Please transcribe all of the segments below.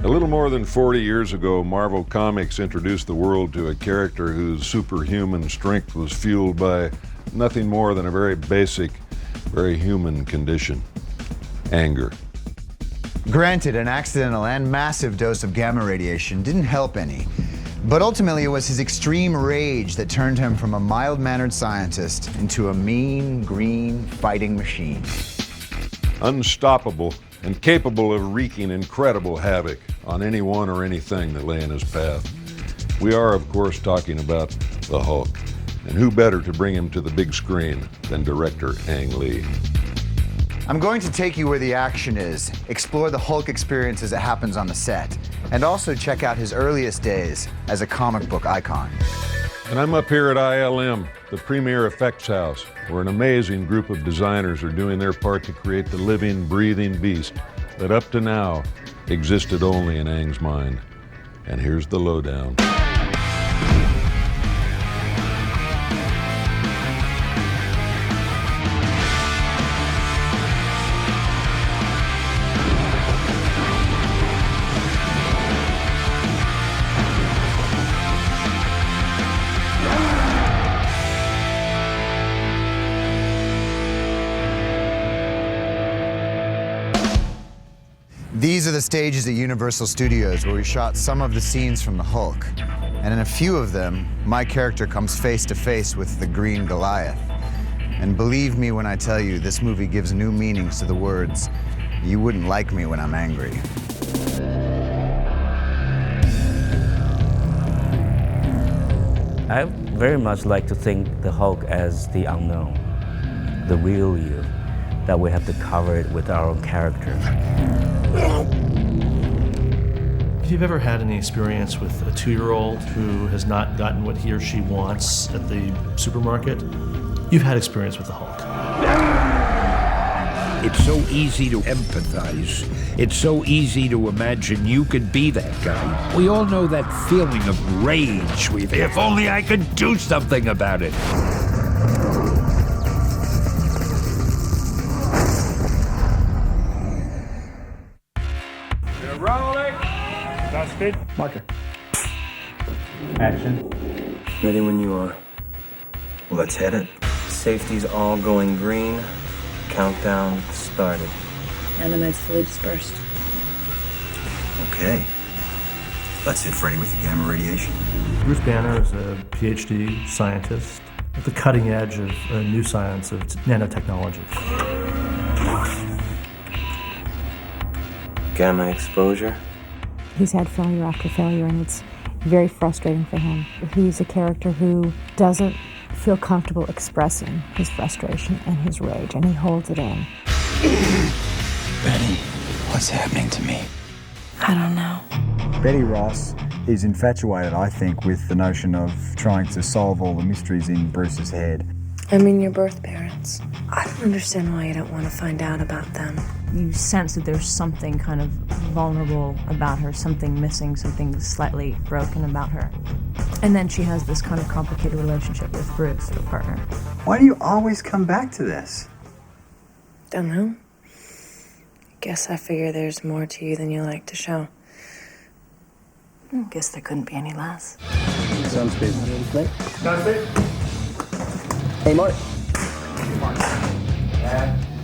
A little more than 40 years ago, Marvel Comics introduced the world to a character whose superhuman strength was fueled by nothing more than a very basic, very human condition: anger. Granted, an accidental and massive dose of gamma radiation didn't help any, but ultimately it was his extreme rage that turned him from a mild-mannered scientist into a mean, green, fighting machine. Unstoppable and capable of wreaking incredible havoc on anyone or anything that lay in his path. We are, of course, talking about the Hulk. And who better to bring him to the big screen than director Ang Lee? I'm going to take you where the action is, explore the Hulk experience as it happens on the set, and also check out his earliest days as a comic book icon. And I'm up here at ILM, the premier effects house, where an amazing group of designers are doing their part to create the living, breathing beast that up to now existed only in Ang's mind. And here's the lowdown. These are the stages at Universal Studios where we shot some of the scenes from the Hulk. And in a few of them, my character comes face to face with the Green Goliath. And believe me when I tell you, this movie gives new meanings to the words, "You wouldn't like me when I'm angry." I very much like to think the Hulk as the unknown, the real you, that we have to cover it with our own character. If you've ever had any experience with a 2-year-old who has not gotten what he or she wants at the supermarket, you've had experience with the Hulk. It's so easy to empathize. It's so easy to imagine you could be that guy. We all know that feeling of rage we've, if only I could do something about it. Speed. Marker. Action. Ready when you are. Well, let's hit it. Safety's all going green. Countdown started. Animate's fully dispersed. Okay. Let's hit Freddy with the gamma radiation. Bruce Banner is a PhD scientist at the cutting edge of new science of nanotechnology. Gamma exposure. He's had failure after failure, and it's very frustrating for him. He's a character who doesn't feel comfortable expressing his frustration and his rage, and he holds it in. Betty, what's happening to me? I don't know. Betty Ross is infatuated, I think, with the notion of trying to solve all the mysteries in Bruce's head. I mean, your birth parents. I don't understand why you don't want to find out about them. You sense that there's something kind of vulnerable about her, something missing, something slightly broken about her. And then she has this kind of complicated relationship with Bruce, her partner. Why do you always come back to this? Don't know. Guess I figure there's more to you than you like to show. Guess there couldn't be any less. Sun speed. Gun speed. Hey, Mark.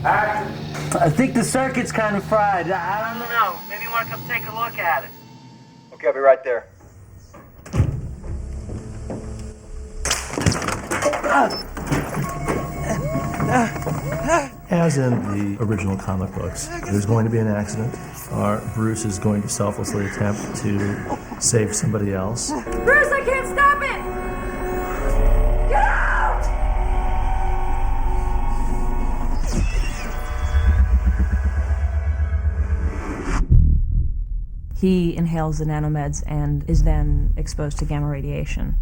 Action. I think the circuit's kind of fried. I don't know. Maybe you want to come take a look at it. Okay, I'll be right there. As in the original comic books, there's going to be an accident. Bruce is going to selflessly attempt to save somebody else. Bruce, I can't stop it! Get out! He inhales the nanomeds and is then exposed to gamma radiation.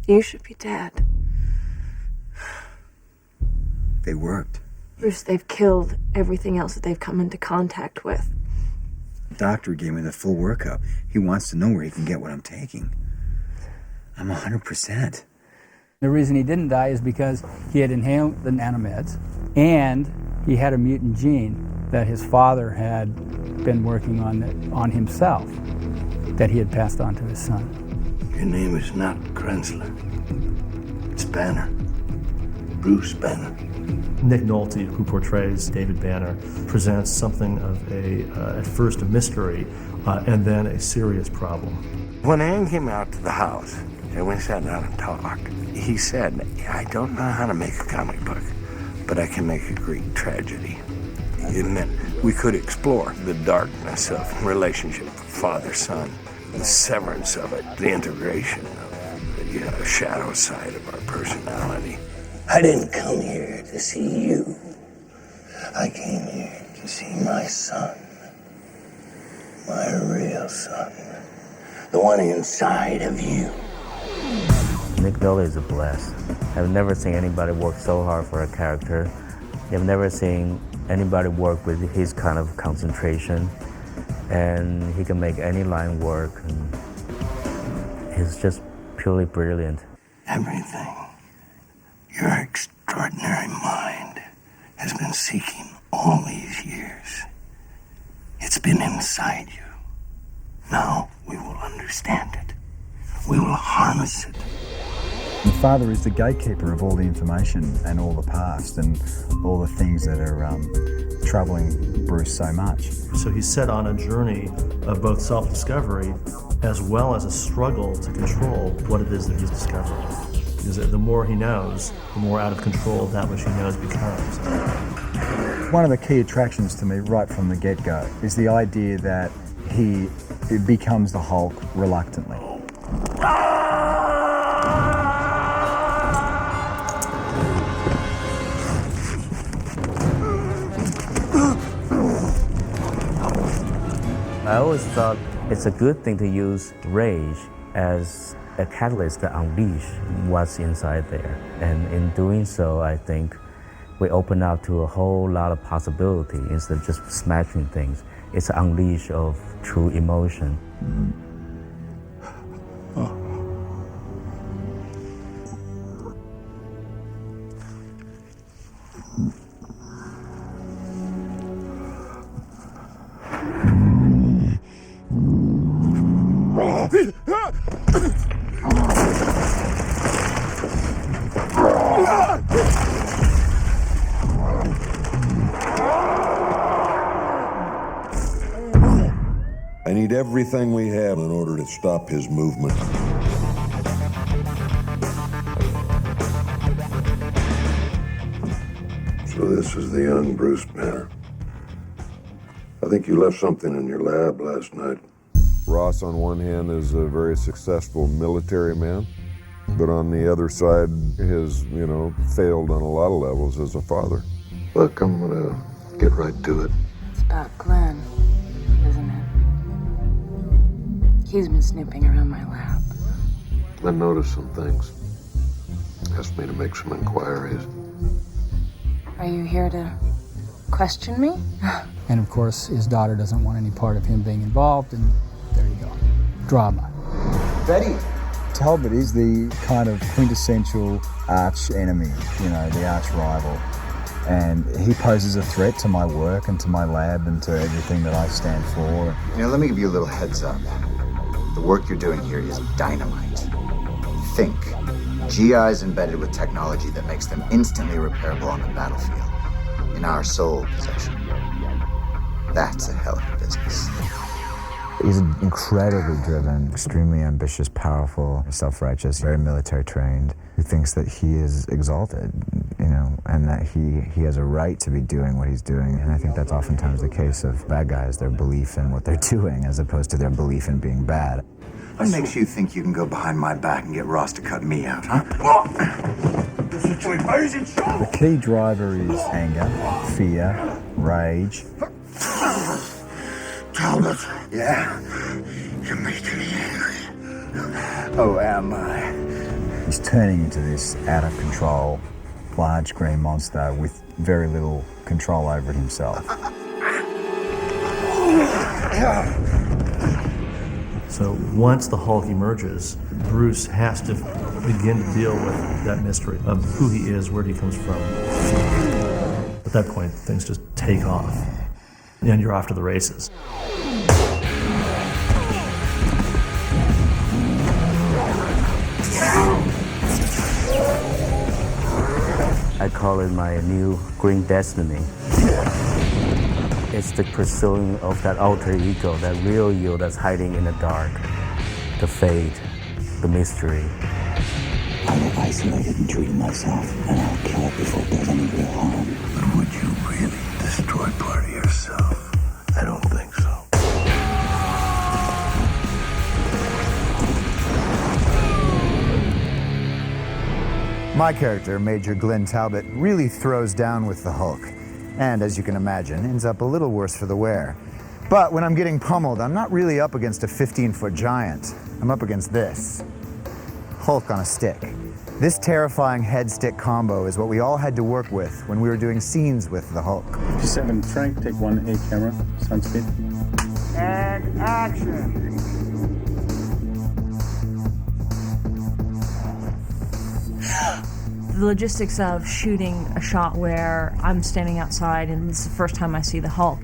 You should be dead. They worked. Bruce, they've killed everything else that they've come into contact with. The doctor gave me the full workup. He wants to know where he can get what I'm taking. I'm 100%. The reason he didn't die is because he had inhaled the nanomeds and he had a mutant gene that his father had been working on himself, that he had passed on to his son. Your name is not Krensler. It's Banner. Bruce Banner. Nick Nolte, who portrays David Banner, presents something of at first a mystery, and then a serious problem. When Ann came out to the house, and we sat down and talked, he said, I don't know how to make a comic book, but I can make a Greek tragedy. It meant we could explore the darkness of relationship father-son, the severance of it, the integration of the shadow side of our personality. I didn't come here to see you. I came here to see my son. My real son. The one inside of you. Nick Nolte is a bless. I've never seen anybody work so hard for a character. I've never seen anybody work with his kind of concentration. And he can make any line work. And he's just purely brilliant. Everything your extraordinary mind has been seeking all these years. It's been inside you. Now we will understand it. We will harness it. The father is the gatekeeper of all the information and all the past and all the things that are troubling Bruce so much. So he's set on a journey of both self-discovery as well as a struggle to control what it is that he's discovering. Because the more he knows, the more out of control that which he knows becomes. One of the key attractions to me right from the get-go is the idea that he becomes the Hulk reluctantly. I always thought it's a good thing to use rage as a catalyst to unleash what's inside there. And in doing so, I think we open up to a whole lot of possibility instead of just smashing things. It's an unleash of true emotion. I need everything we have in order to stop his movement. So this is the young Bruce Banner. I think you left something in your lab last night. Ross, on one hand, is a very successful military man, but on the other side, has, failed on a lot of levels as a father. Look, I'm gonna get right to it. It's about Glenn, isn't it? He's been snooping around my lab. I noticed some things. Asked me to make some inquiries. Are you here to question me? And of course, his daughter doesn't want any part of him being involved, and there you go. Drama. Betty Talbot is the kind of quintessential arch enemy, the arch rival. And he poses a threat to my work and to my lab and to everything that I stand for. Let me give you a little heads up. The work you're doing here is dynamite. Think. GIs embedded with technology that makes them instantly repairable on the battlefield. In our sole possession. That's a hell of a business. He's incredibly driven, extremely ambitious, powerful, self-righteous, very military trained, who thinks that he is exalted, and that he has a right to be doing what he's doing. And I think that's oftentimes the case of bad guys, their belief in what they're doing as opposed to their belief in being bad. What makes you think you can go behind my back and get Ross to cut me out, huh? The key driver is anger, fear, rage. Talbot. Yeah, you're making me angry. Oh, am I? He's turning into this out of control, large green monster with very little control over it himself. So once the Hulk emerges, Bruce has to begin to deal with that mystery of who he is, where he comes from. At that point, things just take off. and you're off to the races. I call it my new green destiny. It's the pursuing of that alter ego, that real you that's hiding in the dark, the fate, the mystery. I will isolate it and treat it myself, and I'll kill it before it does any real harm. But would you really destroy part of yourself? I don't think so. My character, Major Glenn Talbot, really throws down with the Hulk, and as you can imagine, ends up a little worse for the wear. But when I'm getting pummeled, I'm not really up against a 15-foot giant. I'm up against this. Hulk on a stick. This terrifying head-stick combo is what we all had to work with when we were doing scenes with the Hulk. 57, Frank, take 1A camera, sun speed. And action. The logistics of shooting a shot where I'm standing outside and this is the first time I see the Hulk.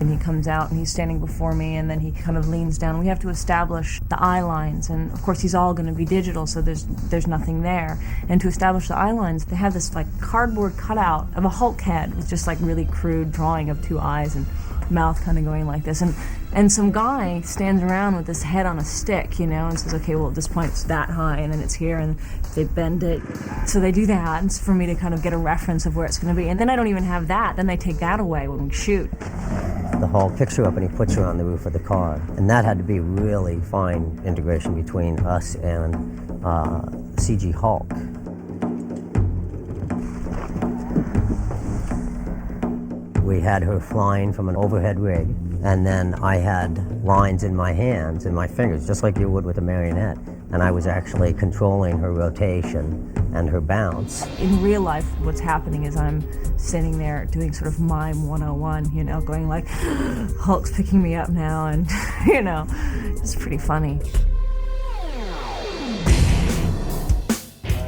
And he comes out and he's standing before me and then he kind of leans down. We have to establish the eye lines, and of course he's all going to be digital, so there's nothing there. And to establish the eye lines, they have this like cardboard cutout of a Hulk head with just like really crude drawing of two eyes and mouth kind of going like this. And some guy stands around with this head on a stick, you know, and says, okay, well at this point it's that high and then it's here, and they bend it. So they do that, and it's for me to kind of get a reference of where it's going to be. And then I don't even have that, then they take that away when we shoot. The Hulk picks her up and he puts her on the roof of the car. And that had to be really fine integration between us and CG Hulk. We had her flying from an overhead rig, and then I had lines in my hands and my fingers, just like you would with a marionette. And I was actually controlling her rotation and her bounce. In real life, what's happening is I'm sitting there doing sort of mime 101, you know, going like, Hulk's picking me up now, and, you know, it's pretty funny.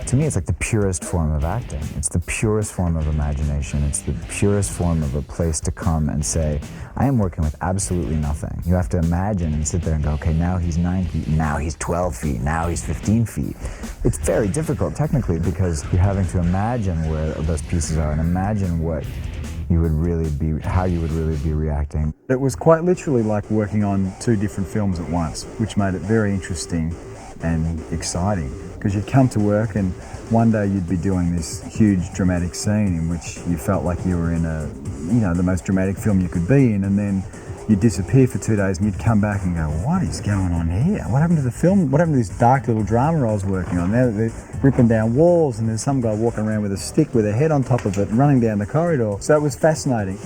To me, it's like the purest form of acting. It's the purest form of imagination. It's the purest form of a place to come and say, I am working with absolutely nothing. You have to imagine and sit there and go, okay, now he's 9 feet, now he's 12 feet, now he's 15 feet. It's very difficult technically because you're having to imagine where those pieces are and imagine what you would really be, how you would really be reacting. It was quite literally like working on 2 different films at once, which made it very interesting and exciting. Because you'd come to work and one day you'd be doing this huge dramatic scene in which you felt like you were in a, you know, the most dramatic film you could be in, and then you'd disappear for 2 days and you'd come back and go, what is going on here? What happened to the film? What happened to this dark little drama I was working on? Now they're ripping down walls and there's some guy walking around with a stick with a head on top of it and running down the corridor. So it was fascinating.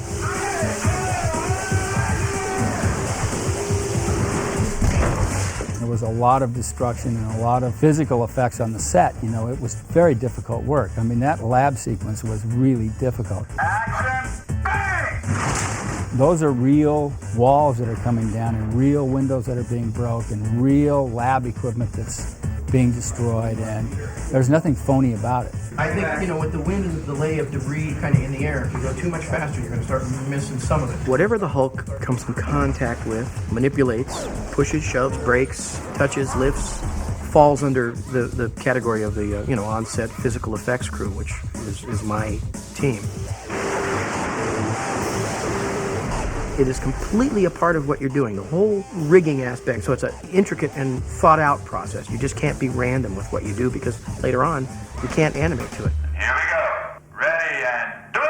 There was a lot of destruction and a lot of physical effects on the set. You know, it was very difficult work. I mean, that lab sequence was really difficult. Action, bang! Those are real walls that are coming down and real windows that are being broken, real lab equipment that's being destroyed, and there's nothing phony about it. I think, you know, with the wind and the delay of debris kind of in the air, if you go too much faster, you're going to start missing some of it. Whatever the Hulk comes in contact with, manipulates, pushes, shoves, breaks, touches, lifts, falls under the category of the, you know, on-set physical effects crew, which is my team. It is completely a part of what you're doing, the whole rigging aspect. So it's an intricate and thought-out process. You just can't be random with what you do because later on, you can't animate to it. Here we go. Ready and do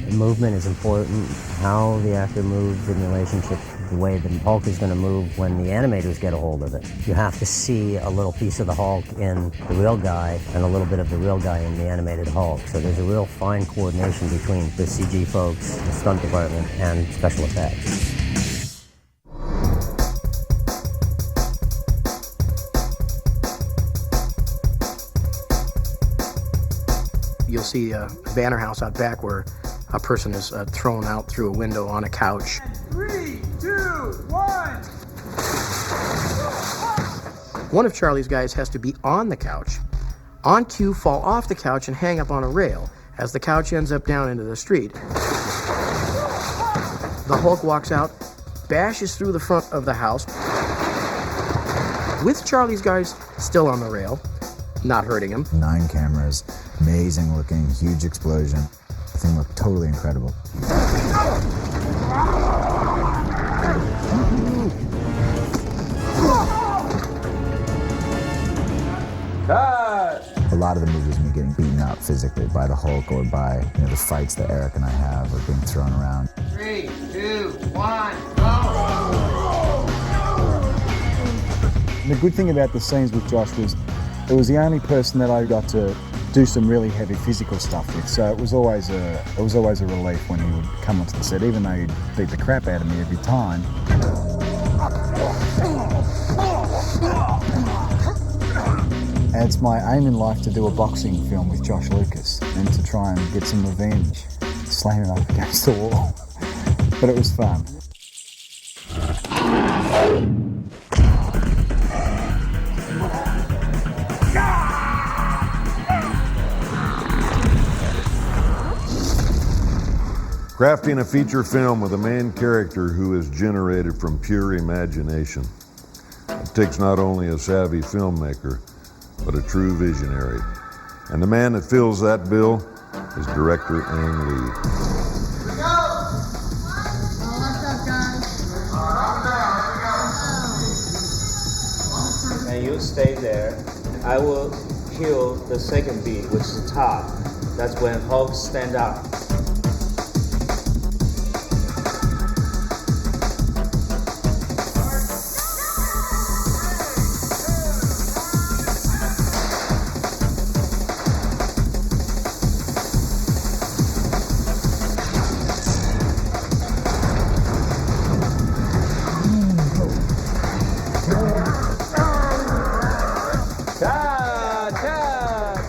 it! The movement is important, how the actor moves in relationship to the way the Hulk is going to move when the animators get a hold of it. You have to see a little piece of the Hulk in the real guy and a little bit of the real guy in the animated Hulk. So there's a real fine coordination between the CG folks, the stunt department, and special effects. You'll see a banner house out back where a person is thrown out through a window on a couch. 3, 2, 1. One of Charlie's guys has to be on the couch. on cue fall off the couch and hang up on a rail as the couch ends up down into the street. The Hulk walks out, bashes through the front of the house, with Charlie's guys still on the rail, not hurting him. 9 cameras, amazing looking, huge explosion. The thing looked totally incredible. A lot of the movie is me getting beaten up physically by the Hulk or by the fights that Eric and I have or being thrown around. 3, 2, 1, go! And the good thing about the scenes with Josh was it was the only person that I got to do some really heavy physical stuff with. So it was always a relief when he would come onto the set, even though he'd beat the crap out of me every time. And it's my aim in life to do a boxing film with Josh Lucas and to try and get some revenge, slam him up against the wall. But it was fun. Crafting a feature film with a main character who is generated from pure imagination. It takes not only a savvy filmmaker, but a true visionary. And the man that fills that bill is director Ang Lee. And you stay there. I will kill the second beat, which is the top. That's when Hulk stand up.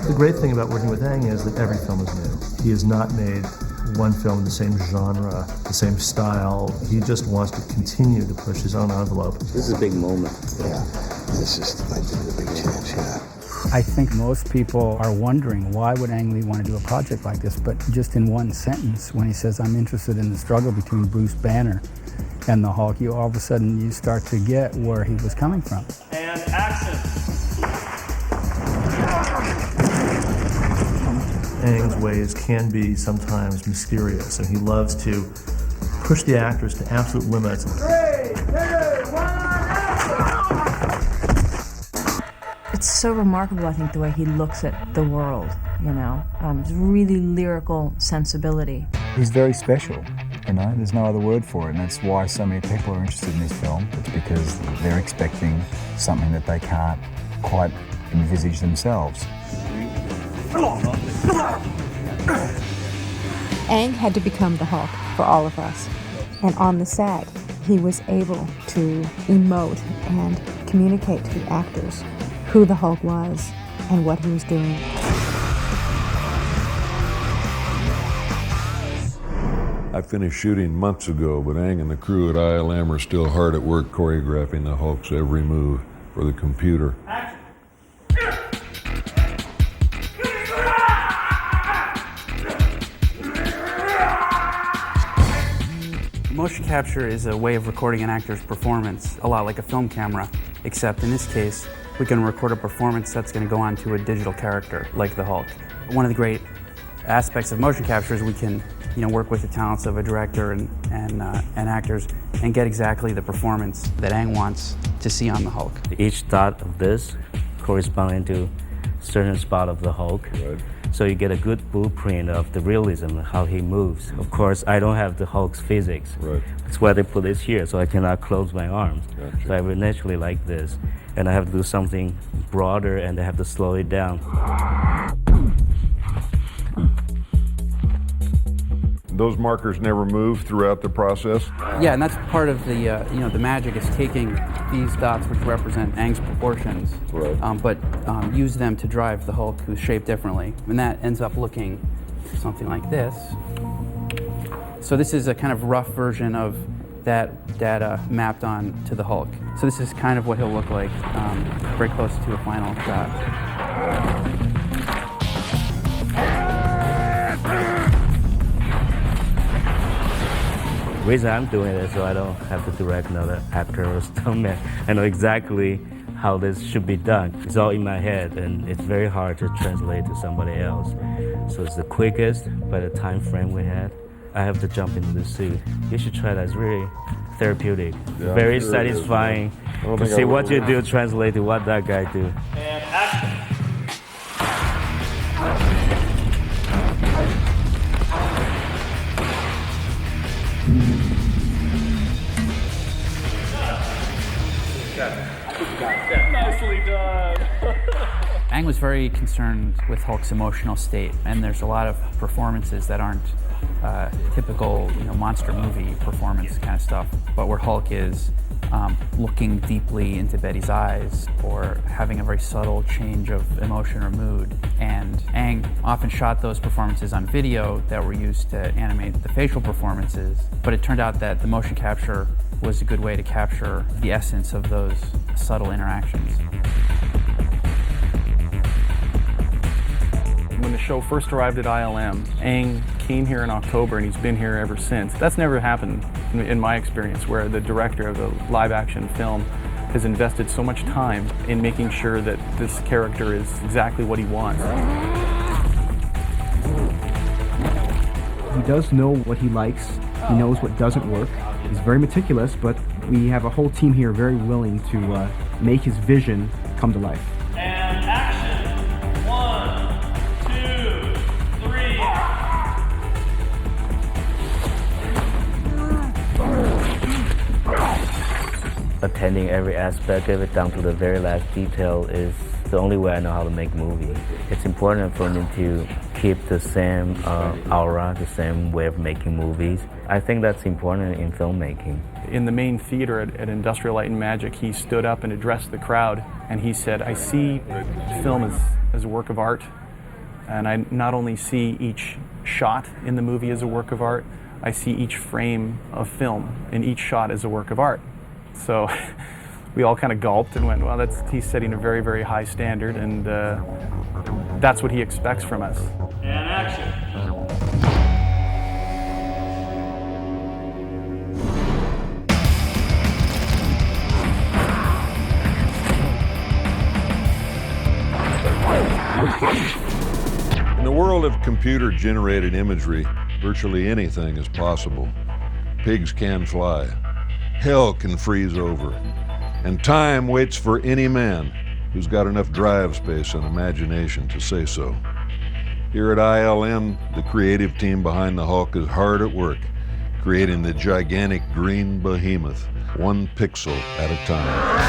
The great thing about working with Ang is that every film is new. He has not made one film in the same genre, the same style. He just wants to continue to push his own envelope. This is a big moment. Yeah, this is like the big chance, yeah. I think most people are wondering why would Ang Lee want to do a project like this, but just in one sentence, when he says, I'm interested in the struggle between Bruce Banner and the Hulk, you all of a sudden you start to get where he was coming from. And action. Ang's ways can be sometimes mysterious, and he loves to push the actors to absolute limits. 3, 2, 1, It's so remarkable, I think, the way he looks at the world, you know. It's really lyrical sensibility. He's very special, there's no other word for it, and that's why so many people are interested in this film. It's because they're expecting something that they can't quite envisage themselves. Ang had to become the Hulk for all of us. And on the set, he was able to emote and communicate to the actors who the Hulk was and what he was doing. I finished shooting months ago, but Ang and the crew at ILM are still hard at work choreographing the Hulk's every move for the computer. Motion capture is a way of recording an actor's performance, a lot like a film camera, except in this case, we can record a performance that's going to go onto a digital character, like the Hulk. One of the great aspects of motion capture is we can, work with the talents of a director and actors and get exactly the performance that Ang wants to see on the Hulk. Each dot of this corresponding to a certain spot of the Hulk. Right. So you get a good blueprint of the realism, how he moves. Of course, I don't have the Hulk's physics. Right. That's why they put this here, so I cannot close my arms. Gotcha. So I would naturally like this. And I have to do something broader, and I have to slow it down. Those markers never move throughout the process? Yeah, and that's part of the, the magic is taking these dots, which represent Ang's proportions, right. but use them to drive the Hulk, who's shaped differently. And that ends up looking something like this. So this is a kind of rough version of that data mapped on to the Hulk. So this is kind of what he'll look like, very close to a final shot. The reason I'm doing it is so I don't have to direct another actor or stuntman. I know exactly how this should be done. It's all in my head, and it's very hard to translate to somebody else. So it's the quickest by the time frame we had. I have to jump into the suit. You should try that. It's really therapeutic, Yeah, very sure satisfying to see what you do translate to what that guy do. And action. Nicely done. Ang was very concerned with Hulk's emotional state, and there's a lot of performances that aren't typical, monster movie performance kind of stuff, but where Hulk is looking deeply into Betty's eyes or having a very subtle change of emotion or mood. And Ang often shot those performances on video that were used to animate the facial performances, but it turned out that the motion capture was a good way to capture the essence of those subtle interactions. When the show first arrived at ILM, Ang came here in October and he's been here ever since. That's never happened in my experience, where the director of the live-action film has invested so much time in making sure that this character is exactly what he wants. He does know what he likes. He knows what doesn't work. He's very meticulous, but we have a whole team here very willing to make his vision come to life. And action. 1, 2, 3. Attending every aspect of it down to the very last detail is the only way I know how to make movies. It's important for me to keep the same aura, the same way of making movies. I think that's important in filmmaking. In the main theater at Industrial Light and Magic, he stood up and addressed the crowd, and he said, I see film as a work of art, and I not only see each shot in the movie as a work of art, I see each frame of film in each shot as a work of art. So we all kind of gulped and went, well, he's setting a very, very high standard, and that's what he expects from us. And action. In the world of computer-generated imagery, virtually anything is possible. Pigs can fly. Hell can freeze over. And time waits for any man who's got enough drive space and imagination to say so. Here at ILM, the creative team behind the Hulk is hard at work, creating the gigantic green behemoth, one pixel at a time.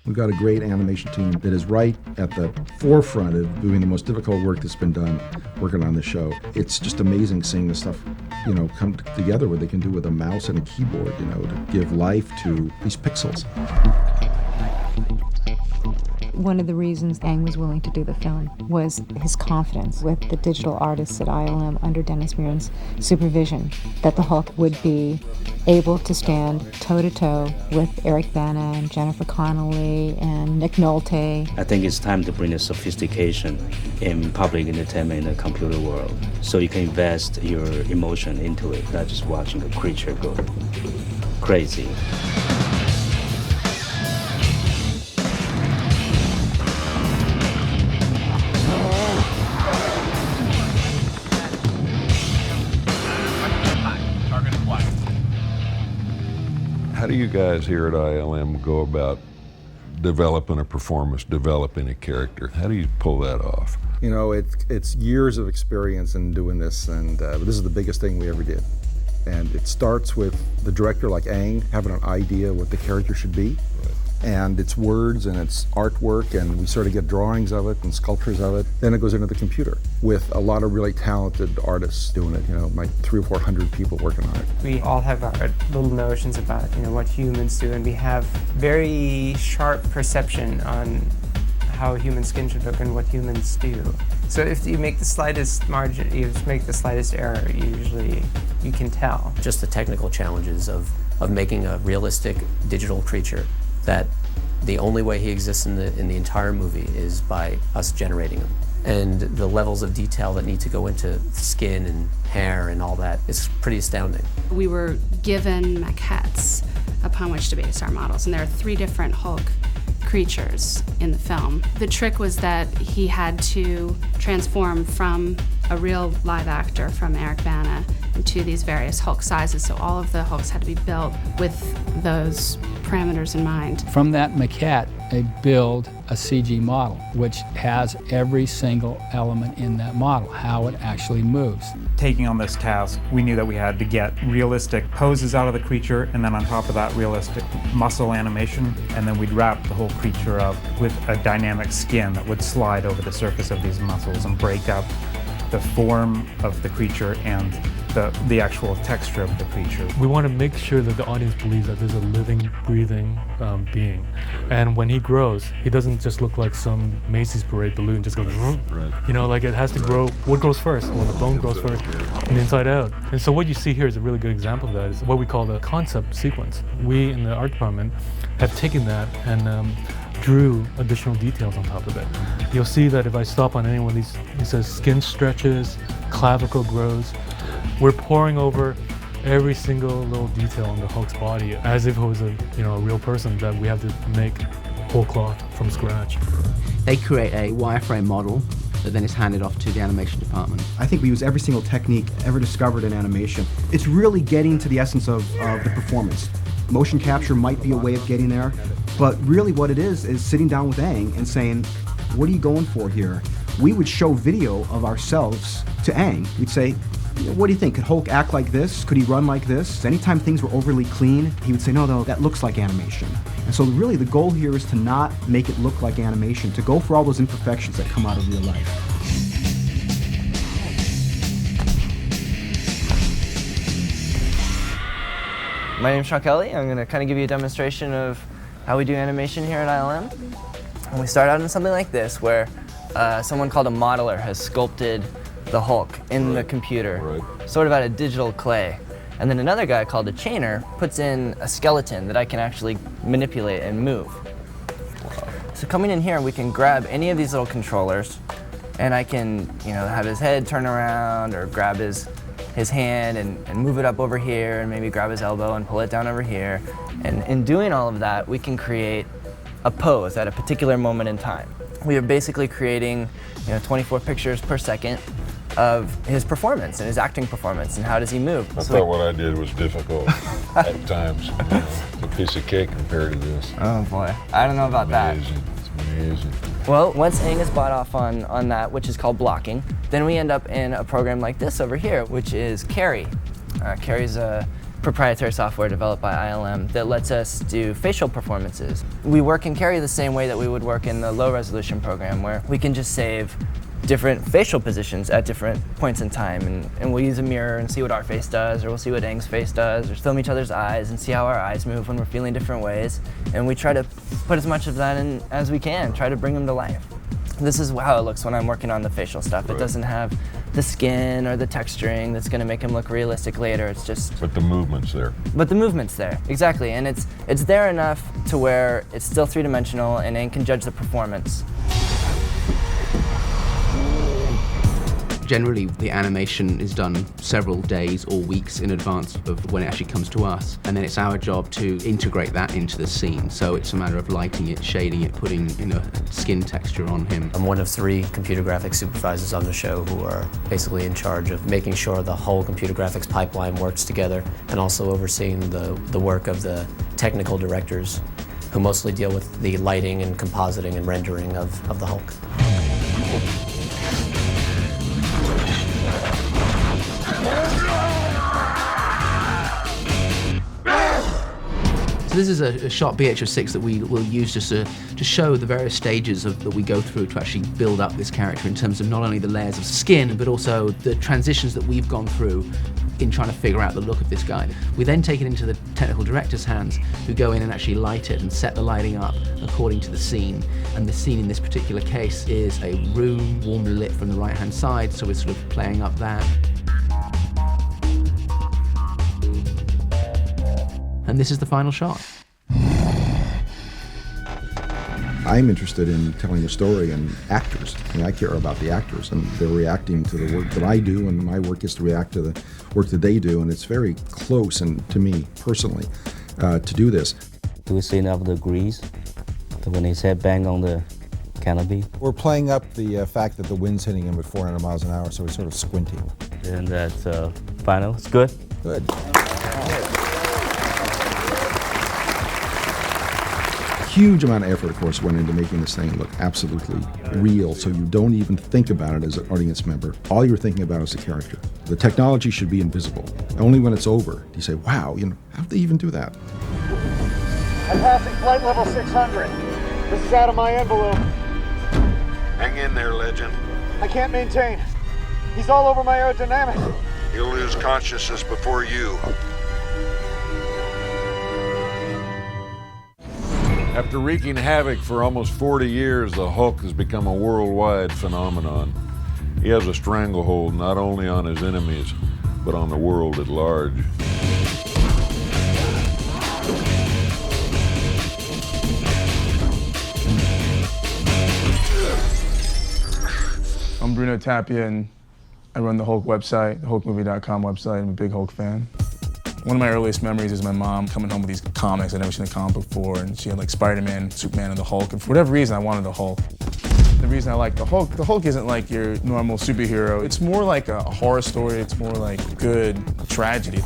We've got a great animation team that is right at the forefront of doing the most difficult work that's been done working on the show. It's just amazing seeing this stuff, come together, what they can do with a mouse and a keyboard, to give life to these pixels. One of the reasons Ang was willing to do the film was his confidence with the digital artists at ILM under Dennis Muren's supervision that the Hulk would be able to stand toe-to-toe with Eric Bana and Jennifer Connelly and Nick Nolte. I think it's time to bring the sophistication in public entertainment in the computer world, so you can invest your emotion into it, not just watching a creature go crazy. How do you guys here at ILM go about developing a performance, developing a character? How do you pull that off? It's years of experience in doing this, and this is the biggest thing we ever did. And it starts with the director, like Ang, having an idea what the character should be. And it's words and it's artwork, and we sort of get drawings of it and sculptures of it. Then it goes into the computer with a lot of really talented artists doing it, like 300 or 400 people working on it. We all have our little notions about, what humans do, and we have very sharp perception on how human skin should look and what humans do. So if you make the slightest margin, you just make the slightest error, usually you can tell. Just the technical challenges of making a realistic digital creature that The only way he exists in the entire movie is by us generating him. And the levels of detail that need to go into skin and hair and all that is pretty astounding. We were given maquettes upon which to base our models, and there are 3 different Hulk creatures in the film. The trick was that he had to transform from a real live actor, from Eric Bana, into these various Hulk sizes, so all of the Hulks had to be built with those parameters in mind. From that maquette, they build a CG model, which has every single element in that model, how it actually moves. Taking on this task, we knew that we had to get realistic poses out of the creature, and then on top of that, realistic muscle animation, and then we'd wrap the whole creature up with a dynamic skin that would slide over the surface of these muscles and break up the form of the creature and the actual texture of the creature. We want to make sure that the audience believes that there's a living, breathing being. And when he grows, he doesn't just look like some Macy's parade balloon, just goes, right. You know, like it has to grow. What grows first? Well, the bone grows first, from the inside out. And so what you see here is a really good example of that. Is what we call the concept sequence. We in the art department have taken that and drew additional details on top of it. You'll see that if I stop on any one of these, it says skin stretches, clavicle grows. We're pouring over every single little detail on the Hulk's body as if it was a real person that we have to make whole cloth from scratch. They create a wireframe model that then is handed off to the animation department. I think we use every single technique ever discovered in animation. It's really getting to the essence of the performance. Motion capture might be a way of getting there, but really what it is sitting down with Aang and saying, what are you going for here? We would show video of ourselves to Aang. We'd say, what do you think? Could Hulk act like this? Could he run like this? Anytime things were overly clean, he would say, no, that looks like animation. And so really the goal here is to not make it look like animation, to go for all those imperfections that come out of real life. My name's Sean Kelly. I'm going to kind of give you a demonstration of how we do animation here at ILM. And we start out in something like this, where someone called a modeler has sculpted the Hulk in the computer, sort of out of digital clay. And then another guy called a chainer puts in a skeleton that I can actually manipulate and move. So coming in here, we can grab any of these little controllers, and I can, have his head turn around or grab his hand and move it up over here, and maybe grab his elbow and pull it down over here. And in doing all of that, we can create a pose at a particular moment in time. We are basically creating 24 pictures per second of his performance and his acting performance and how does he move. I thought what I did was difficult at times. It's a piece of cake compared to this. Oh boy, I don't know about that. It's amazing. Well, once Aang is bought off on that, which is called blocking, then we end up in a program like this over here, which is Carry. Carry's a proprietary software developed by ILM that lets us do facial performances. We work in Carry the same way that we would work in the low resolution program, where we can just save different facial positions at different points in time, and we'll use a mirror and see what our face does, or we'll see what Aang's face does, or film each other's eyes and see how our eyes move when we're feeling different ways, and we try to put as much of that in as we can, try to bring them to life. This is how it looks when I'm working on the facial stuff. It doesn't have the skin or the texturing that's going to make him look realistic later. It's just... But the movement's there. But the movement's there, exactly, and it's there enough to where it's still three-dimensional and Aang can judge the performance. Generally, the animation is done several days or weeks in advance of when it actually comes to us, and then it's our job to integrate that into the scene. So it's a matter of lighting it, shading it, putting skin texture on him. I'm one of 3 computer graphics supervisors on the show who are basically in charge of making sure the whole computer graphics pipeline works together, and also overseeing the work of the technical directors who mostly deal with the lighting and compositing and rendering of the Hulk. So this is a shot BH6 that we will use just to show the various stages that we go through to actually build up this character in terms of not only the layers of skin, but also the transitions that we've gone through in trying to figure out the look of this guy. We then take it into the technical director's hands, who go in and actually light it and set the lighting up according to the scene. And the scene in this particular case is a room warmly lit from the right-hand side, so we're sort of playing up that. And this is the final shot. I'm interested in telling a story and actors. I mean, I care about the actors, and they're reacting to the work that I do, and my work is to react to the work that they do, and it's very close, and to me personally, to do this. Do we see enough of the grease when his head bang on the canopy? We're playing up the fact that the wind's hitting him at 400 miles an hour, so he's sort of squinting. And that's final. It's good. Good. Huge amount of effort, of course, went into making this thing look absolutely real, so you don't even think about it as an audience member. All you're thinking about is the character. The technology should be invisible. Only when it's over do you say, wow, how'd they even do that? I'm passing flight level 600. This is out of my envelope. Hang in there, legend. I can't maintain. He's all over my aerodynamics. He'll lose consciousness before you. After wreaking havoc for almost 40 years, the Hulk has become a worldwide phenomenon. He has a stranglehold not only on his enemies, but on the world at large. I'm Bruno Tapia, and I run the Hulk website, the HulkMovie.com website. I'm a big Hulk fan. One of my earliest memories is my mom coming home with these comics. I'd never seen a comic before, and she had like Spider-Man, Superman, and the Hulk. And for whatever reason, I wanted the Hulk. The reason I like the Hulk isn't like your normal superhero. It's more like a horror story. It's more like good tragedy.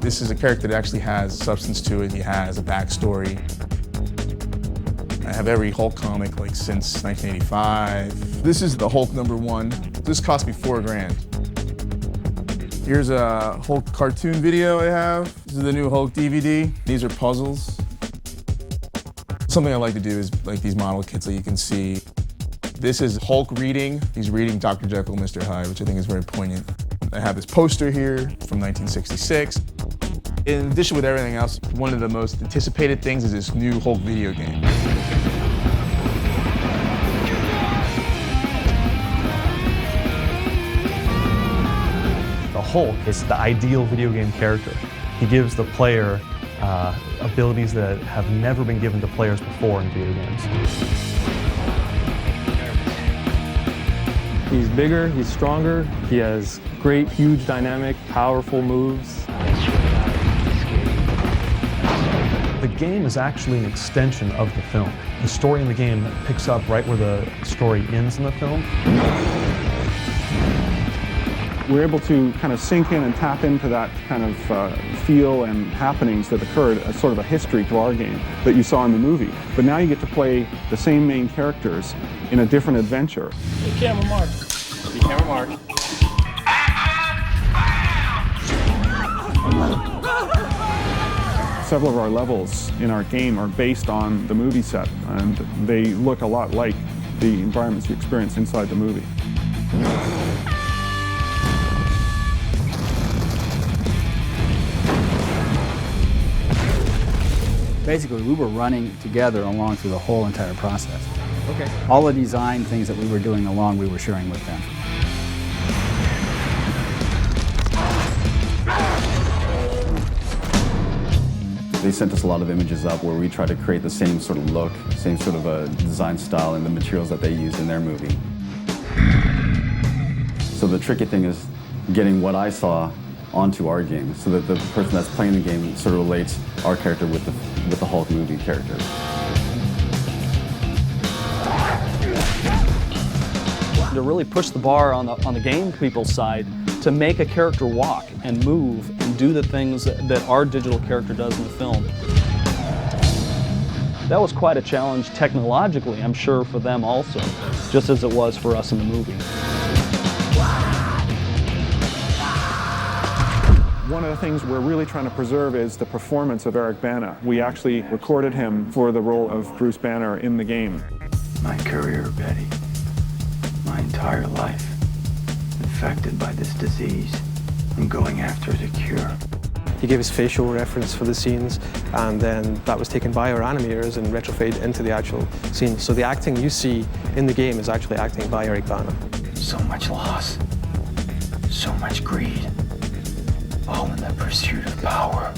This is a character that actually has substance to it. He has a backstory. I have every Hulk comic like since 1985. This is the Hulk #1. This cost me $4 grand. Here's a Hulk cartoon video I have. This is the new Hulk DVD. These are puzzles. Something I like to do is like these model kits that you can see. This is Hulk reading. He's reading Dr. Jekyll, Mr. Hyde, which I think is very poignant. I have this poster here from 1966. In addition with everything else, one of the most anticipated things is this new Hulk video game. The Hulk is the ideal video game character. He gives the player abilities that have never been given to players before in video games. He's bigger, he's stronger, he has great, huge, dynamic, powerful moves. The game is actually an extension of the film. The story in the game picks up right where the story ends in the film. We're able to kind of sink in and tap into that kind of feel and happenings that occurred as sort of a history to our game that you saw in the movie. But now you get to play the same main characters in a different adventure. Hey, camera mark. Be camera mark. Several of our levels in our game are based on the movie set, and they look a lot like the environments you experience inside the movie. Basically, we were running together along through the whole entire process. Okay. All the design things that we were doing along, we were sharing with them. They sent us a lot of images up where we tried to create the same sort of look, same sort of a design style in the materials that they used in their movie. So the tricky thing is getting what I saw onto our game so that the person that's playing the game sort of relates our character with the Hulk movie character. To really push the bar on the game people's side to make a character walk and move and do the things that our digital character does in the film. That was quite a challenge technologically, I'm sure, for them also, just as it was for us in the movie. One of the things we're really trying to preserve is the performance of Eric Bana. We actually recorded him for the role of Bruce Banner in the game. My career, Betty, my entire life, infected by this disease. I'm going after the cure. He gave us facial reference for the scenes, and then that was taken by our animators and retrofitted into the actual scene. So the acting you see in the game is actually acting by Eric Bana. So much loss, so much greed, all in the pursuit of power.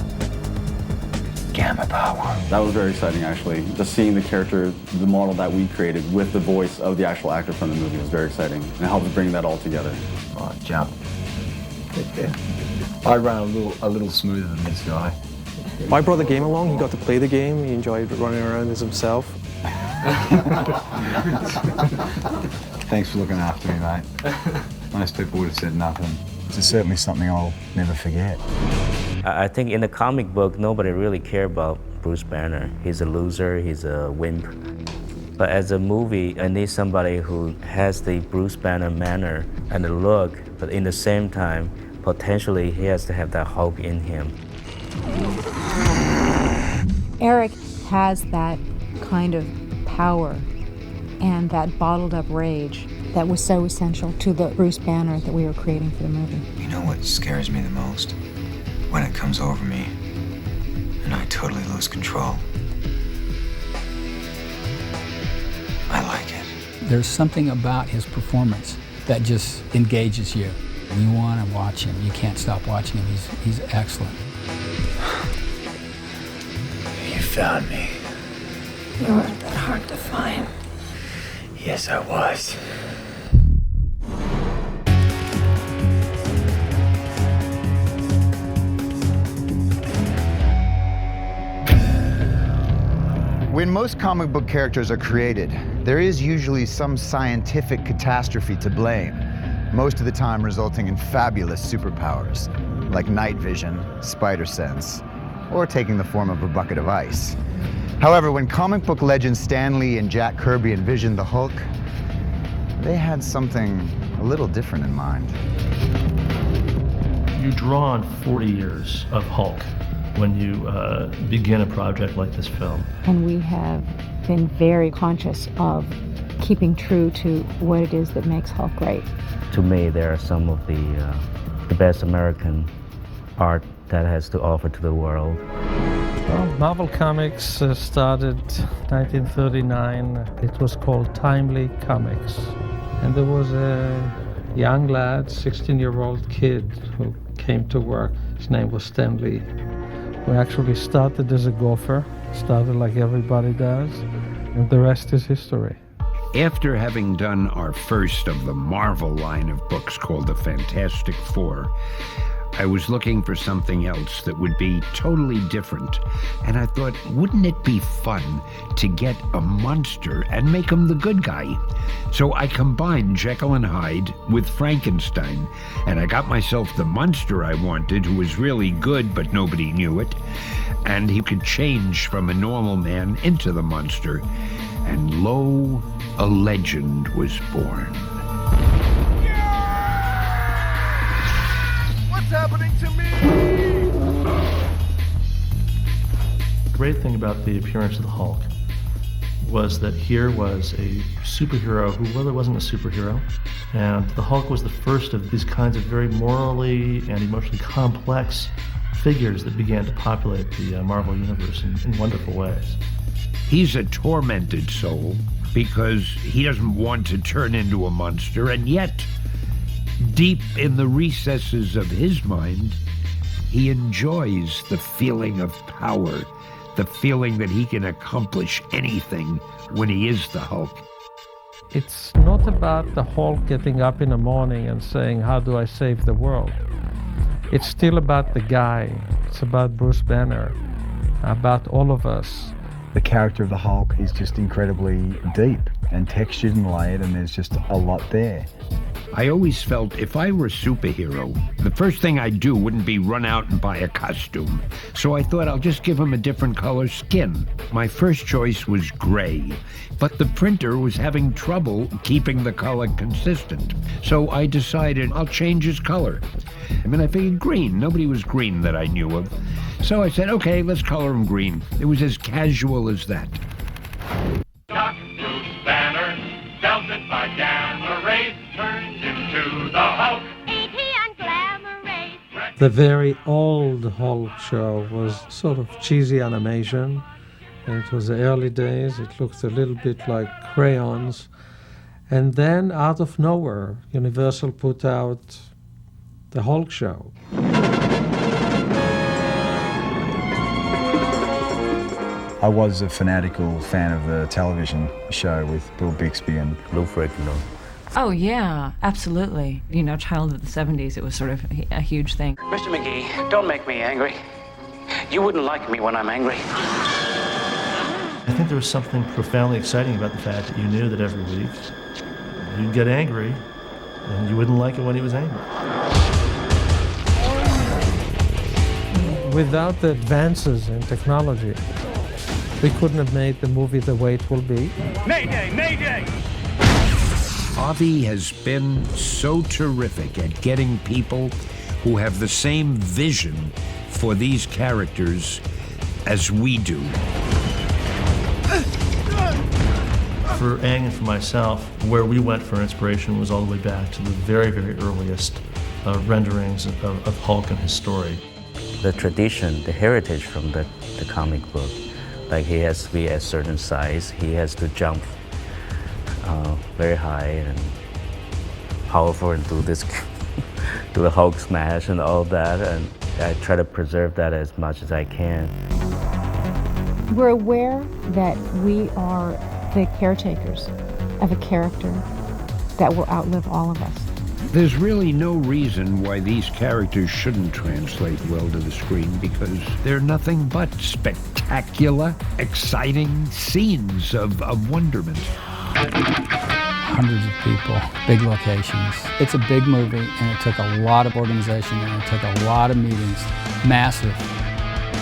gamma power. That was very exciting, actually. Just seeing the character, the model that we created with the voice of the actual actor from the movie was very exciting. And it helped bring that all together. Right, jump. I ran a little smoother than this guy. My brother came along, he got to play the game, he enjoyed running around as himself. Thanks for looking after me, mate. Most people would have said nothing. It's certainly something I'll never forget. I think in the comic book, nobody really cared about Bruce Banner. He's a loser, he's a wimp. But as a movie, I need somebody who has the Bruce Banner manner and the look, but in the same time, potentially he has to have that Hulk in him. Eric has that kind of power and that bottled up rage that was so essential to the Bruce Banner that we were creating for the movie. You know what scares me the most? When it comes over me and I totally lose control. I like it. There's something about his performance that just engages you. You want to watch him. You can't stop watching him. He's excellent. You found me. You weren't that hard to find. Yes, I was. When most comic book characters are created, there is usually some scientific catastrophe to blame, most of the time resulting in fabulous superpowers, like night vision, spider sense, or taking the form of a bucket of ice. However, when comic book legends Stan Lee and Jack Kirby envisioned the Hulk, they had something a little different in mind. You draw on 40 years of Hulk when you begin a project like this film. And we have been very conscious of keeping true to what it is that makes Hulk great. To me, there are some of the best American art that has to offer to the world. Well, Marvel Comics started 1939. It was called Timely Comics. And there was a young lad, 16-year-old kid, who came to work. His name was Stan Lee. We actually started as a gopher, started like everybody does, and the rest is history. After having done our first of the Marvel line of books called the Fantastic Four, I was looking for something else that would be totally different. And I thought, wouldn't it be fun to get a monster and make him the good guy? So I combined Jekyll and Hyde with Frankenstein, and I got myself the monster I wanted, who was really good, but nobody knew it. And he could change from a normal man into the monster. And lo, a legend was born. What's happening to me? The great thing about the appearance of the Hulk was that here was a superhero who really wasn't a superhero, and the Hulk was the first of these kinds of very morally and emotionally complex figures that began to populate the Marvel Universe in wonderful ways. He's a tormented soul because he doesn't want to turn into a monster, and yet, deep in the recesses of his mind, he enjoys the feeling of power, the feeling that he can accomplish anything when he is the Hulk. It's not about the Hulk getting up in the morning and saying, how do I save the world? It's still about the guy. It's about Bruce Banner, about all of us. The character of the Hulk is just incredibly deep and textured and layered, and there's just a lot there. I always felt if I were a superhero, the first thing I'd do wouldn't be run out and buy a costume. So I thought I'll just give him a different color skin. My first choice was gray, but the printer was having trouble keeping the color consistent. So I decided I'll change his color. I mean, I figured green. Nobody was green that I knew of. So I said, okay, let's color him green. It was as casual as that. Dr. Bruce Banner, belted by gamma rays, turns into the Hulk. Ain't he on glamour rays? The very old Hulk show was sort of cheesy animation. It was the early days. It looked a little bit like crayons. And then, out of nowhere, Universal put out the Hulk show. I was a fanatical fan of the television show with Bill Bixby and Lou Ferrigno. Oh, yeah, absolutely. You know, child of the 70s, it was sort of a huge thing. Mr. McGee, don't make me angry. You wouldn't like me when I'm angry. I think there was something profoundly exciting about the fact that you knew that every week you'd get angry and you wouldn't like it when he was angry. Without the advances in technology, we couldn't have made the movie the way it will be. Mayday! Mayday! Avi has been so terrific at getting people who have the same vision for these characters as we do. For Aang and for myself, where we went for inspiration was all the way back to the very, very earliest renderings of Hulk and his story. The tradition, the heritage from the comic book, like he has to be a certain size, he has to jump very high and powerful and do this, do the Hulk smash and all that, and I try to preserve that as much as I can. We're aware that we are the caretakers of a character that will outlive all of us. There's really no reason why these characters shouldn't translate well to the screen, because they're nothing but spectacular, exciting scenes of wonderment. Hundreds of people, big locations. It's a big movie, and it took a lot of organization, and it took a lot of meetings. Massive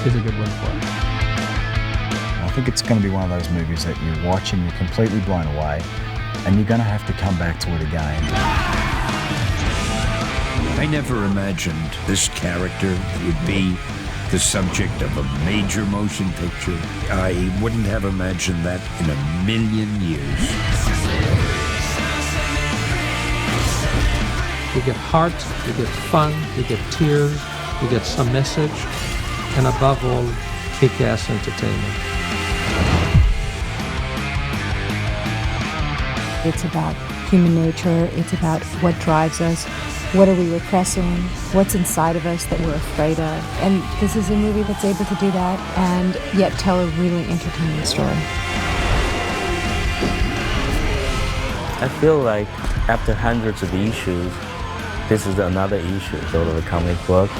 is a good word for it. I think it's going to be one of those movies that you watch and you're completely blown away, and you're going to have to come back to it again. I never imagined this character would be the subject of a major motion picture. I wouldn't have imagined that in a million years. You get heart, you get fun, you get tears, you get some message, and above all, kick-ass entertainment. It's about human nature, it's about what drives us, what are we repressing, what's inside of us that we're afraid of. And this is a movie that's able to do that and yet tell a really entertaining story. I feel like after hundreds of issues, this is another issue, sort of a comic book.